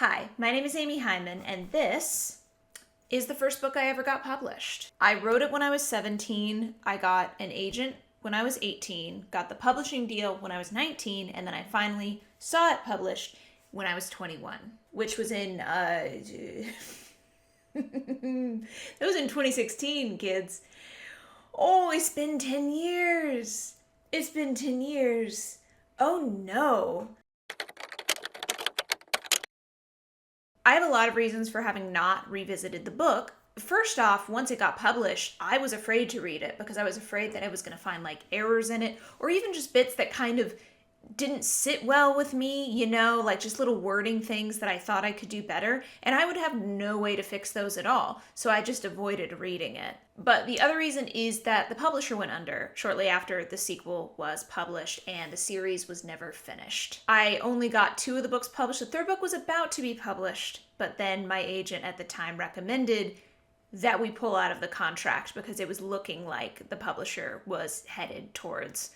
Hi, my name is Amy Hyman, and this is the first book I ever got published. I wrote it when I was 17, I got an agent when I was 18, got the publishing deal when I was 19, and then I finally saw it published when I was 21, which was in, it was in 2016, kids. Oh, it's been 10 years. It's been 10 years. Oh no. I have a lot of reasons for having not revisited the book. First off, once it got published, I was afraid to read it because I was afraid that I was going to find errors in it, or even just bits that kind of didn't sit well with me, just little wording things that I thought I could do better, and I would have no way to fix those at all, so I just avoided reading it. But the other reason is that the publisher went under shortly after the sequel was published, and the series was never finished. I only got 2 of the books published. The 3rd book was about to be published, but then my agent at the time recommended that we pull out of the contract because it was looking like the publisher was headed towards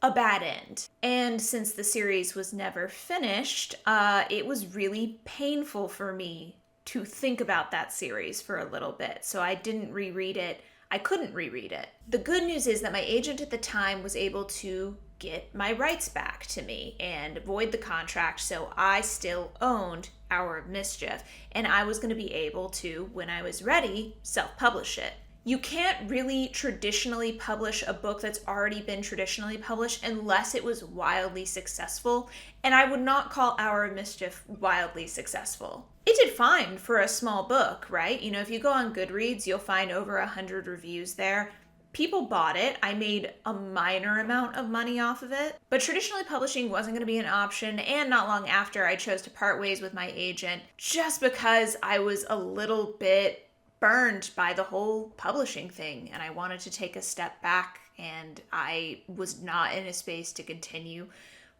a bad end. And since the series was never finished, it was really painful for me to think about that series for a little bit. So I didn't reread it. I couldn't reread it. The good news is that my agent at the time was able to get my rights back to me and void the contract, so I still owned Hour of Mischief, and I was going to be able to, when I was ready, self-publish it. You can't really traditionally publish a book that's already been traditionally published unless it was wildly successful, and I would not call Hour of Mischief wildly successful. It did fine for a small book, right? If you go on Goodreads, you'll find over 100 reviews there. People bought it. I made a minor amount of money off of it, but traditionally publishing wasn't going to be an option, and not long after I chose to part ways with my agent just because I was a little bit burned by the whole publishing thing, and I wanted to take a step back, and I was not in a space to continue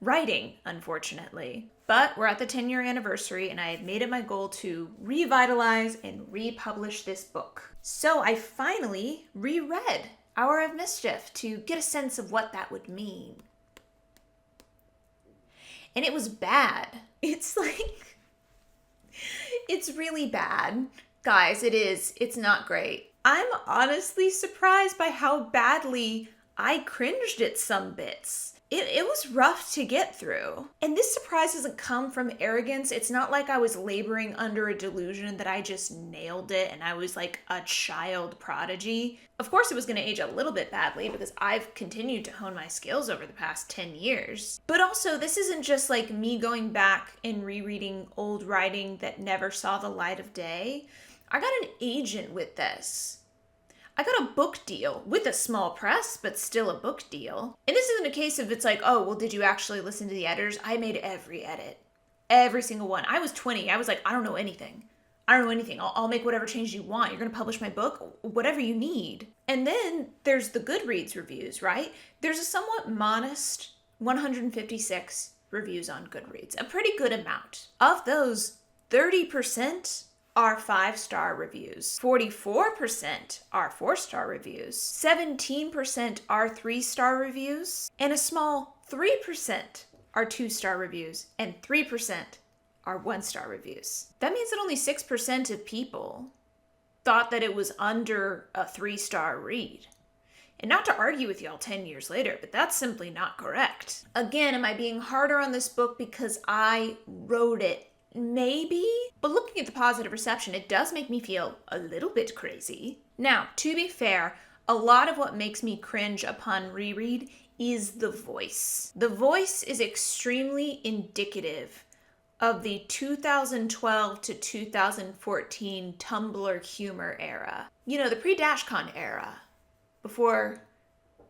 writing, unfortunately. But we're at the 10-year anniversary, and I have made it my goal to revitalize and republish this book. So I finally reread Hour of Mischief to get a sense of what that would mean. And it was bad. It's really bad. Guys, it is. It's not great. I'm honestly surprised by how badly I cringed at some bits. It was rough to get through. And this surprise doesn't come from arrogance. It's not like I was laboring under a delusion that I just nailed it and I was like a child prodigy. Of course it was going to age a little bit badly because I've continued to hone my skills over the past 10 years. But also, this isn't just like me going back and rereading old writing that never saw the light of day. I got an agent with this. I got a book deal with a small press, but still a book deal. And this isn't a case of it's like, oh, well, did you actually listen to the editors? I made every edit. Every single one. I was 20. I was like, I don't know anything. I'll make whatever changes you want. You're going to publish my book? Whatever you need. And then there's the Goodreads reviews, right? There's a somewhat modest 156 reviews on Goodreads. A pretty good amount. Of those, 30% are 5-star reviews, 44% are 4-star reviews, 17% are 3-star reviews, and a small 3% are 2-star reviews, and 3% are 1-star reviews. That means that only 6% of people thought that it was under a 3-star read. And not to argue with y'all 10 years later, but that's simply not correct. Again, am I being harder on this book because I wrote it? Maybe, but looking at the positive reception, it does make me feel a little bit crazy. Now, to be fair, a lot of what makes me cringe upon reread is the voice. The voice is extremely indicative of the 2012 to 2014 Tumblr humor era. The pre-DashCon era, before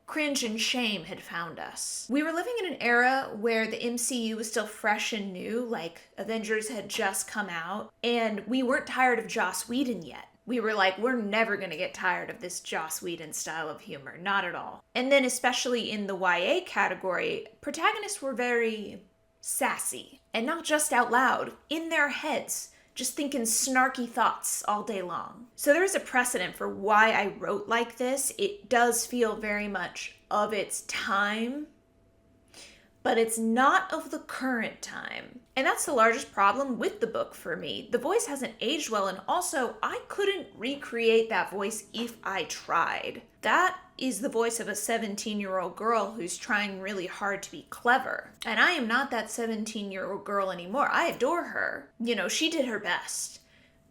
cringe and shame had found us. We were living in an era where the MCU was still fresh and new, like Avengers had just come out, and we weren't tired of Joss Whedon yet. We were like, we're never gonna get tired of this Joss Whedon style of humor, not at all. And then especially in the YA category, protagonists were very sassy, and not just out loud, in their heads, just thinking snarky thoughts all day long. So there is a precedent for why I wrote like this. It does feel very much of its time, but it's not of the current time. And that's the largest problem with the book for me. The voice hasn't aged well, and also I couldn't recreate that voice if I tried. That is the voice of a 17-year-old girl who's trying really hard to be clever. And I am not that 17-year-old girl anymore. I adore her. You know, she did her best.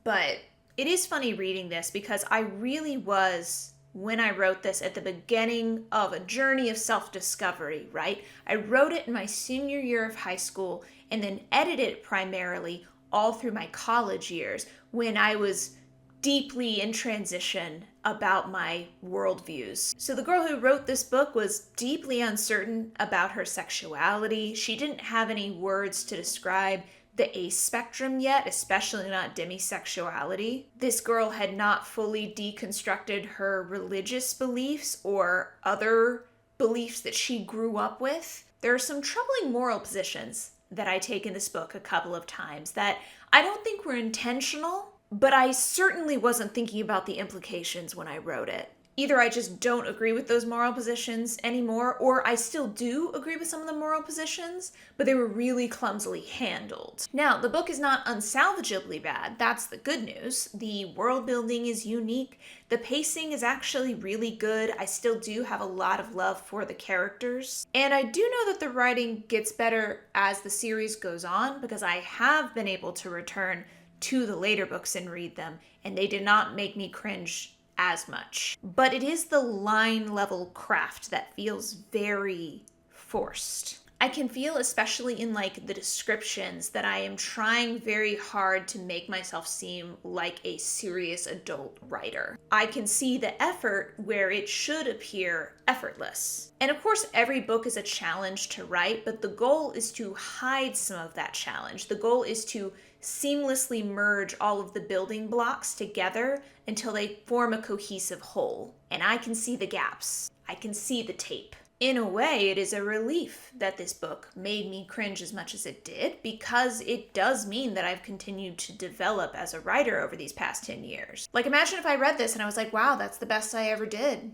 But it is funny reading this because I really was, when I wrote this, at the beginning of a journey of self-discovery, right? I wrote it in my senior year of high school and then edited it primarily all through my college years when I was deeply in transition about my worldviews. So the girl who wrote this book was deeply uncertain about her sexuality. She didn't have any words to describe the ace spectrum yet, especially not demisexuality. This girl had not fully deconstructed her religious beliefs or other beliefs that she grew up with. There are some troubling moral positions that I take in this book a couple of times that I don't think were intentional, but I certainly wasn't thinking about the implications when I wrote it. Either I just don't agree with those moral positions anymore, or I still do agree with some of the moral positions, but they were really clumsily handled. Now, the book is not unsalvageably bad. That's the good news. The world building is unique. The pacing is actually really good. I still do have a lot of love for the characters. And I do know that the writing gets better as the series goes on, because I have been able to return to the later books and read them, and they did not make me cringe as much. But it is the line level craft that feels very forced. I can feel, especially in like the descriptions, that I am trying very hard to make myself seem like a serious adult writer. I can see the effort where it should appear effortless. And of course, every book is a challenge to write, but the goal is to hide some of that challenge. The goal is to seamlessly merge all of the building blocks together until they form a cohesive whole. And I can see the gaps. I can see the tape. In a way, it is a relief that this book made me cringe as much as it did, because it does mean that I've continued to develop as a writer over these past 10 years. Like, imagine if I read this and I was like, wow, that's the best I ever did.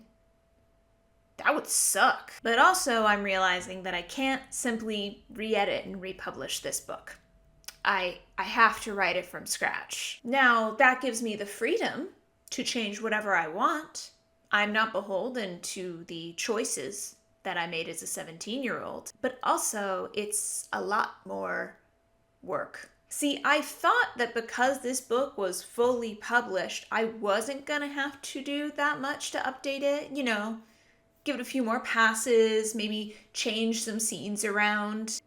That would suck. But also, I'm realizing that I can't simply re-edit and republish this book. I have to write it from scratch. Now, that gives me the freedom to change whatever I want. I'm not beholden to the choices that I made as a 17-year-old, but also it's a lot more work. See, I thought that because this book was fully published, I wasn't gonna have to do that much to update it, you know, give it a few more passes, maybe change some scenes around.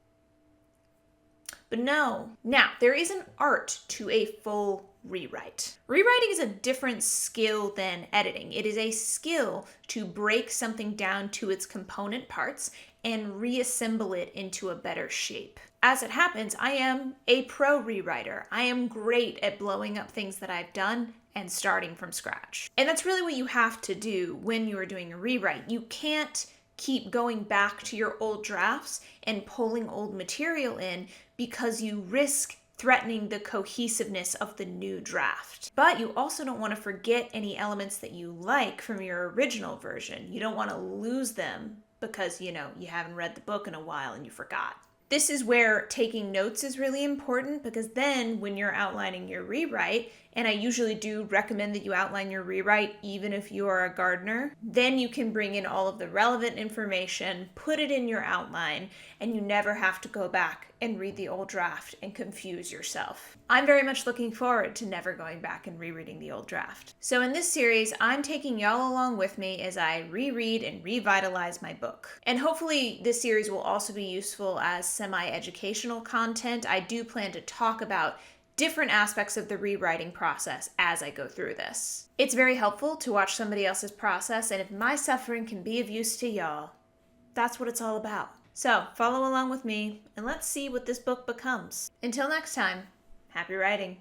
But no. Now, there is an art to a full rewrite. Rewriting is a different skill than editing. It is a skill to break something down to its component parts and reassemble it into a better shape. As it happens, I am a pro rewriter. I am great at blowing up things that I've done and starting from scratch. And that's really what you have to do when you are doing a rewrite. You can't keep going back to your old drafts and pulling old material in, because you risk threatening the cohesiveness of the new draft. But you also don't want to forget any elements that you like from your original version. You don't want to lose them because, you know, you haven't read the book in a while and you forgot. This is where taking notes is really important, because then when you're outlining your rewrite, and I usually do recommend that you outline your rewrite even if you are a gardener, then you can bring in all of the relevant information, put it in your outline, and you never have to go back and read the old draft and confuse yourself. I'm very much looking forward to never going back and rereading the old draft. So in this series, I'm taking y'all along with me as I reread and revitalize my book. And hopefully this series will also be useful as semi-educational content. I do plan to talk about different aspects of the rewriting process as I go through this. It's very helpful to watch somebody else's process, and if my suffering can be of use to y'all, that's what it's all about. So follow along with me, and let's see what this book becomes. Until next time, happy writing.